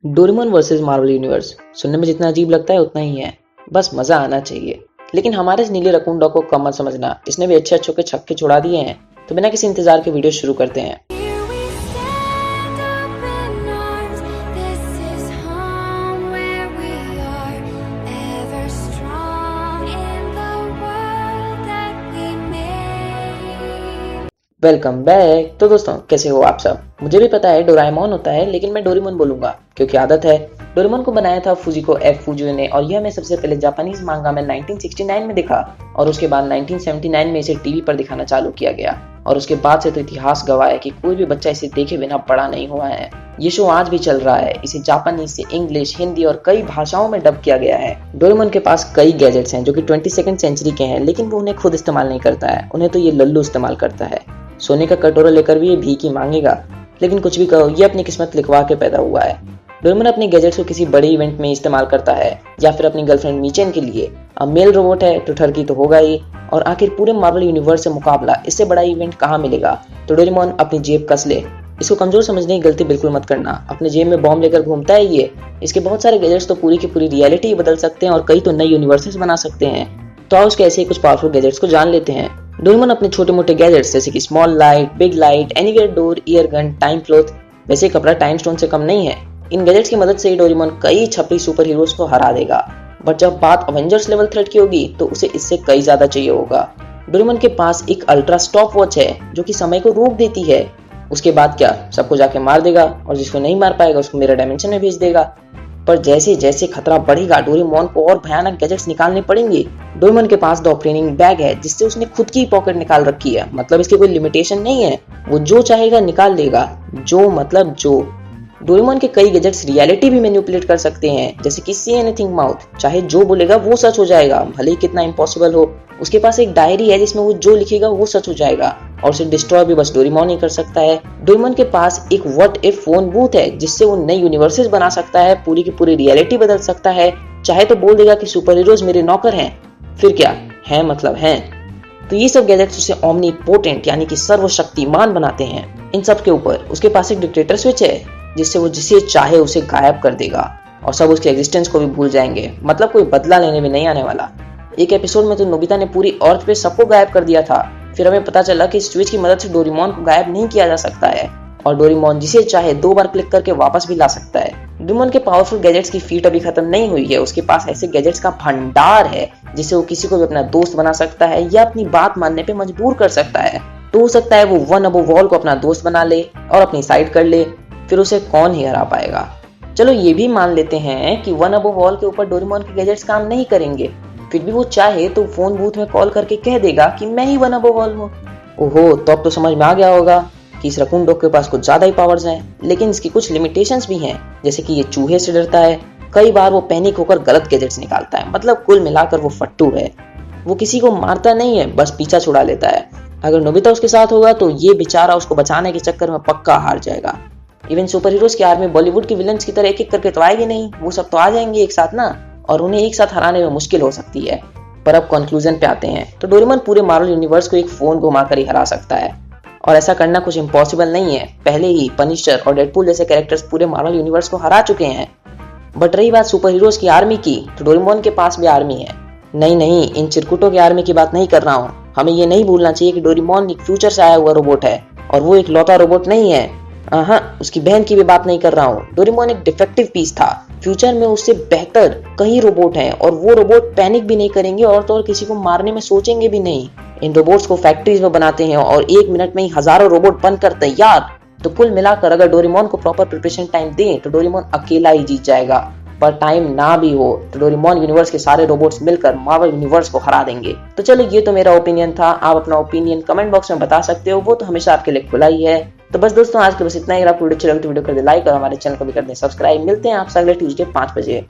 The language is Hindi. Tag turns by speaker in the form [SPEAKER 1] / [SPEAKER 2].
[SPEAKER 1] डोरेमोन वर्सेस मार्वल यूनिवर्स सुनने में जितना अजीब लगता है उतना ही है। बस मजा आना चाहिए। लेकिन हमारे इस नीले रकून डॉग को कम मत समझना, इसने भी अच्छे अच्छों के छक्के छुड़ा दिए हैं। तो बिना किसी इंतजार के वीडियो शुरू करते हैं। Welcome back. तो दोस्तों कैसे हो आप सब। मुझे भी पता है डोराएमोन होता है, लेकिन मैं डोरेमोन बोलूंगा क्योंकि आदत है। डोरेमोन को बनाया था फुजिको एफ फुजियो ने, और यह मैं सबसे पहले जापानीज मांगा में 1969 में देखा, और उसके बाद 1979 में इसे टीवी पर दिखाना चालू किया गया। और उसके बाद से तो इतिहास गवाह है कि कोई भी बच्चा इसे देखे बिना बड़ा नहीं हुआ है। ये शो आज भी चल रहा है। इसे जापानीज से इंग्लिश, हिंदी और कई भाषाओं में डब किया गया है। डोरेमोन के पास कई गैजेट्स हैं जो कि 22वीं सेंचुरी के हैं, लेकिन वो उन्हें खुद इस्तेमाल नहीं करता है, उन्हें तो ये लल्लू इस्तेमाल करता है। सोने का कटोरा लेकर भी ये भीख ही मांगेगा। लेकिन कुछ भी कहो, ये अपनी किस्मत लिखवा के पैदा हुआ है। डोरेमोन अपने गैजेट्स को किसी बड़े इवेंट में इस्तेमाल करता है, या फिर अपनी गर्लफ्रेंड मीचेन के लिए। अब मेल रोबोट है तो ठरकी तो होगा ही, और आखिर पूरे मार्वल यूनिवर्स से मुकाबला, इससे बड़ा इवेंट कहाँ मिलेगा। तो डोरेमोन अपनी जेब कस ले। इसको कमजोर समझने की गलती बिल्कुल मत करना। अपने जेब में बॉम्ब लेकर घूमता है ये। इसके बहुत सारे गैजेट्स तो पूरी की पूरी रियलिटी बदल सकते हैं, और कई तो नए यूनिवर्सेस बना सकते हैं। तो आओ उसके ऐसे ही कुछ पावरफुल गैजेट्स को जान लेते हैं। डोरेमोन अपने छोटे मोटे गैजेट्स जैसे कि small light, big light, anywhere door, year gun, time cloth, वैसे कपड़ा टाइम स्टोन से कम नहीं है। इन गैजेट्स की मदद से ही डोरेमोन कई छपरी सुपर हीरोज को हरा देगा। बट जब बात अवेंजर्स लेवल थ्रेट की होगी तो उसे इससे कई ज्यादा चाहिए होगा। डोरेमोन के पास एक अल्ट्रा स्टॉप वॉच है जो कि समय को रोक देती है। उसके बाद क्या, सबको जाके मार देगा, और जिसको नहीं मार पाएगा उसको मिरर डायमेंशन में भेज देगा। पर जैसे जैसे खतरा बढ़ेगा, डोरेमोन को और भयानक गैजेट्स निकालने पड़ेंगे। डोरेमोन के पास द ऑपरेटिंग बैग है, जिससे उसने खुद की पॉकेट निकाल रखी है। मतलब इसकी कोई लिमिटेशन नहीं है, वो जो चाहेगा निकाल लेगा। जो मतलब जो। डोरेमोन के कई गैजेट्स रियलिटी भी मैनिपुलेट कर सकते हैं, जैसे कि सी एनीथिंग माउथ, चाहे जो बोलेगा वो सच हो जाएगा, भले ही कितना इम्पॉसिबल हो। उसके पास एक डायरी है जिसमें वो जो लिखेगा वो सच हो जाएगा, और उसे डिस्ट्रॉय भी बस डोरेमोन ही कर सकता है। डोरेमोन के पास एक व्हाट इफ फोन बूथ है, जिससे वो नए यूनिवर्सेस बना सकता है, पूरी की पूरी रियलिटी बदल सकता है। चाहे तो बोल देगा कि सुपर हीरोज मेरे नौकर हैं, फिर क्या है, मतलब हैं। तो ये सब गैजेट्स उसे ओमनीपोटेंट यानी कि सर्वशक्तिमान बनाते हैं। इन सब के ऊपर उसके पास एक डिक्टेटर स्विच है, जिससे वो जिसे चाहे उसे गायब कर देगा, और सब उसके एग्जिस्टेंस को भी भूल जाएंगे। मतलब कोई बदला लेने भी नहीं आने वाला। एक एपिसोड में तो नोबिता ने पूरी अर्थ पे सबको गायब कर दिया था। फिर हमें पता चला कि स्विच की मदद से डोरेमोन को गायब नहीं किया जा सकता है, और डोरेमोन जिसे चाहे 2 बार क्लिक करके वापस भी ला सकता है। डोरेमोन के पावरफुल गैजेट्स की फीट अभी खत्म नहीं हुई है। उसके पास ऐसे गैजेट्स का भंडार है जिससे वो किसी को भी अपना दोस्त बना सकता है, या अपनी बात मानने पे मजबूर कर सकता है। तो हो सकता है वो वन अबोव ऑल को अपना दोस्त बना ले और अपनी साइड कर ले, फिर उसे कौन ही हरा पाएगा। चलो ये भी मान लेते हैं कि वन अबोव ऑल के ऊपर डोरेमोन के गैजेट्स काम नहीं करेंगे, फिर भी वो चाहे तो फोन बूथ में कॉल करके कह देगा कि मैं ही वन अबोव ऑल हूँ। ओहो, तो अब तो समझ में आ गया होगा कि इस रकून डॉग के पास कुछ ज्यादा ही पावर्स हैं। लेकिन इसकी कुछ लिमिटेशंस भी हैं, जैसे कि ये चूहे से डरता है। कई बार वो पैनिक होकर गलत गैजेट्स निकालता है। मतलब कुल मिलाकर वो फट्टू है। वो किसी को मारता नहीं है, बस पीछा छुड़ा लेता है। अगर नोबिता उसके साथ होगा तो ये बेचारा उसको बचाने के चक्कर में पक्का हार जाएगा। इवन सुपर हीरोज की आर्मी बॉलीवुड की विलन्स की तरह एक एक करके तो आएगी नहीं, वो सब तो आ जाएंगे एक साथ ना, और उन्हें एक साथ हराने में मुश्किल हो सकती है। पर अब कंक्लूजन पे आते हैं। तो डोरेमोन पूरे मार्वल यूनिवर्स को एक फोन घुमाकर ही हरा सकता है, और ऐसा करना कुछ इम्पॉसिबल नहीं है। पहले ही पनिशर और डेडपूल जैसे कैरेक्टर्स पूरे मार्वल यूनिवर्स को हरा चुके हैं। बट रही बात सुपर हीरोज की आर्मी की, तो डोरेमोन के पास भी आर्मी है। नहीं, इन चिरकुटों की आर्मी की बात नहीं कर रहा हूँ। हमें ये नहीं भूलना चाहिए कि डोरेमोन एक फ्यूचर से आया हुआ रोबोट है, और वो एक लौता रोबोट नहीं है। हाँ, उसकी बहन की भी बात नहीं कर रहा हूँ। डोरेमोन एक डिफेक्टिव पीस था। फ्यूचर में उससे बेहतर कई रोबोट हैं, और वो रोबोट पैनिक भी नहीं करेंगे, और तो और किसी को मारने में सोचेंगे भी नहीं। इन रोबोट्स को फैक्ट्रीज में बनाते हैं, और 1 मिनट में ही हजारों रोबोट बनकर तैयार। तो कुल मिलाकर अगर डोरेमोन को प्रॉपर प्रिपरेशन टाइम दें तो डोरेमोन अकेला ही जीत जाएगा। पर टाइम ना भी हो तो डोरेमोन यूनिवर्स के सारे रोबोट्स मिलकर मार्वल यूनिवर्स को हरा देंगे। तो चलो, ये तो मेरा ओपिनियन था। आप अपना ओपिनियन कमेंट बॉक्स में बता सकते हो, वो तो हमेशा आपके लिए खुला ही है। तो बस दोस्तों, आज के बस इतना ही। अगर आपको वीडियो अच्छी लगे तो वीडियो कर दे लाइक, और हमारे चैनल को भी कर दे सब्सक्राइब। मिलते हैं आपसे अगले ट्यूसडे 5 बजे।